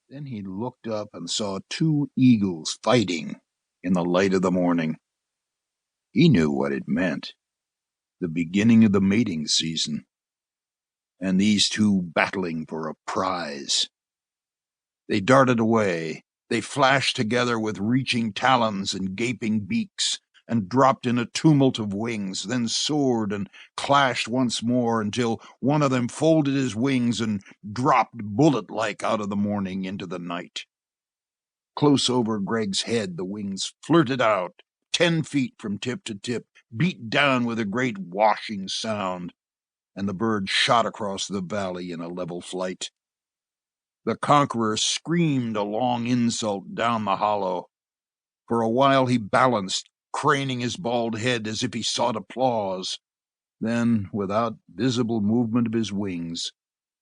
Then he looked up and saw two eagles fighting in the light of the morning. He knew what it meant. The beginning of the mating season. And these two battling for a prize. They darted away. They flashed together with reaching talons and gaping beaks, and dropped in a tumult of wings, then soared and clashed once more until one of them folded his wings and dropped bullet-like out of the morning into the night. Close over Gregg's head, the wings flirted out, 10 feet from tip to tip, beat down with a great washing sound, and the bird shot across the valley in a level flight. The conqueror screamed a long insult down the hollow. For a while he balanced, craning his bald head as if he sought applause, then, without visible movement of his wings,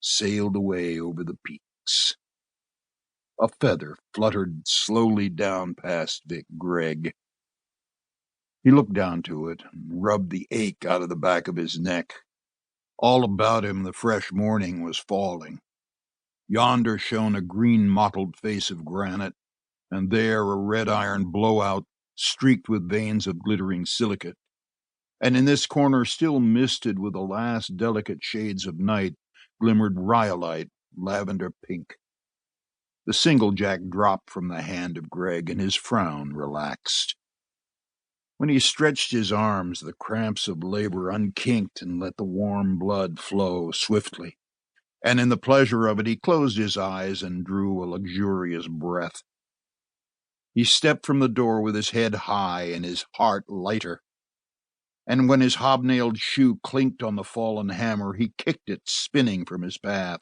sailed away over the peaks. A feather fluttered slowly down past Vic Gregg. He looked down to it and rubbed the ache out of the back of his neck. All about him the fresh morning was falling. Yonder shone a green-mottled face of granite, and there a red-iron blowout streaked with veins of glittering silicate. And in this corner, still misted with the last delicate shades of night, glimmered rhyolite, lavender pink. The single-jack dropped from the hand of Gregg, and his frown relaxed. When he stretched his arms, the cramps of labor unkinked and let the warm blood flow swiftly. And in the pleasure of it, he closed his eyes and drew a luxurious breath. He stepped from the door with his head high and his heart lighter. And when his hobnailed shoe clinked on the fallen hammer, he kicked it, spinning from his path.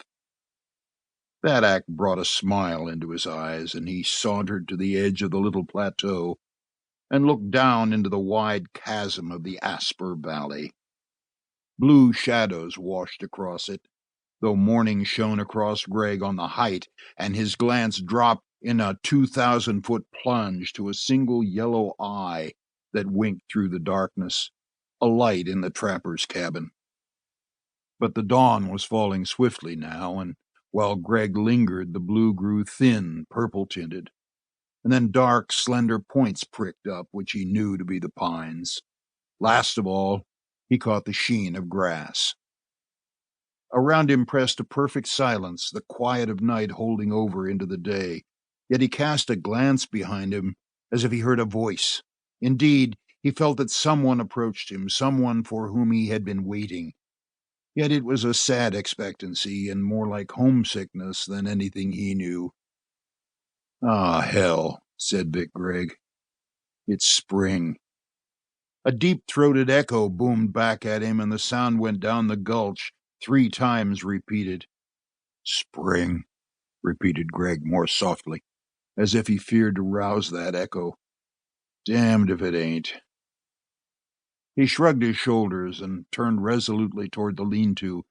That act brought a smile into his eyes, and he sauntered to the edge of the little plateau and looked down into the wide chasm of the Asper Valley. Blue shadows washed across it, though morning shone across Gregg on the height, and his glance dropped in a 2,000-foot plunge to a single yellow eye that winked through the darkness, a light in the trapper's cabin. But the dawn was falling swiftly now, and while Gregg lingered, the blue grew thin, purple-tinted, and then dark, slender points pricked up, which he knew to be the pines. Last of all, he caught the sheen of grass. Around him pressed a perfect silence, the quiet of night holding over into the day. Yet he cast a glance behind him, as if he heard a voice. Indeed, he felt that someone approached him, someone for whom he had been waiting. Yet it was a sad expectancy, and more like homesickness than anything he knew. "Ah, hell," said Vic Gregg. "It's spring." A deep-throated echo boomed back at him, and the sound went down the gulch, 3 times repeated. "Spring," repeated Gregg more softly, as if he feared to rouse that echo. "Damned if it ain't." He shrugged his shoulders and turned resolutely toward the lean-to,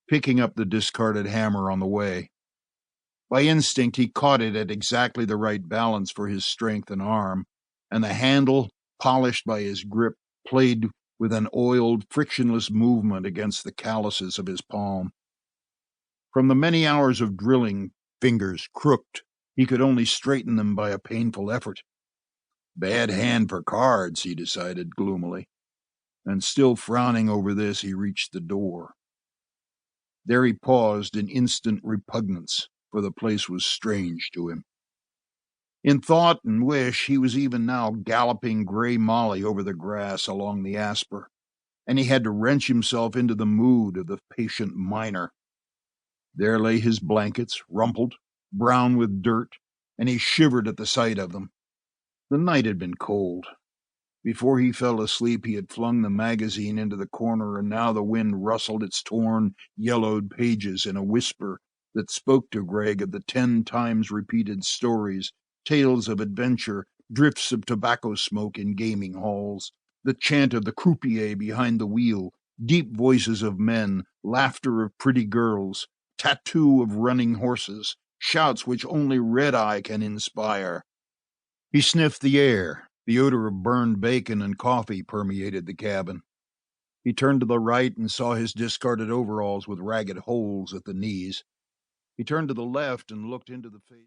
picking up the discarded hammer on the way. By instinct, he caught it at exactly the right balance for his strength and arm, and the handle, polished by his grip, played with an oiled, frictionless movement against the calluses of his palm. From the many hours of drilling, fingers crooked, he could only straighten them by a painful effort. Bad hand for cards, he decided gloomily, and still frowning over this, he reached the door. There he paused in instant repugnance, for the place was strange to him. In thought and wish, he was even now galloping Grey Molly over the grass along the Asper, and he had to wrench himself into the mood of the patient miner. There lay his blankets, rumpled, brown with dirt, and he shivered at the sight of them. The night had been cold. Before he fell asleep, he had flung the magazine into the corner, and now the wind rustled its torn, yellowed pages in a whisper that spoke to Gregg of the 10 times repeated stories, tales of adventure, drifts of tobacco smoke in gaming halls, the chant of the croupier behind the wheel, deep voices of men, laughter of pretty girls, tattoo of running horses, shouts which only red-eye can inspire. He sniffed the air. The odor of burned bacon and coffee permeated the cabin. He turned to the right and saw his discarded overalls with ragged holes at the knees. He turned to the left and looked into the face.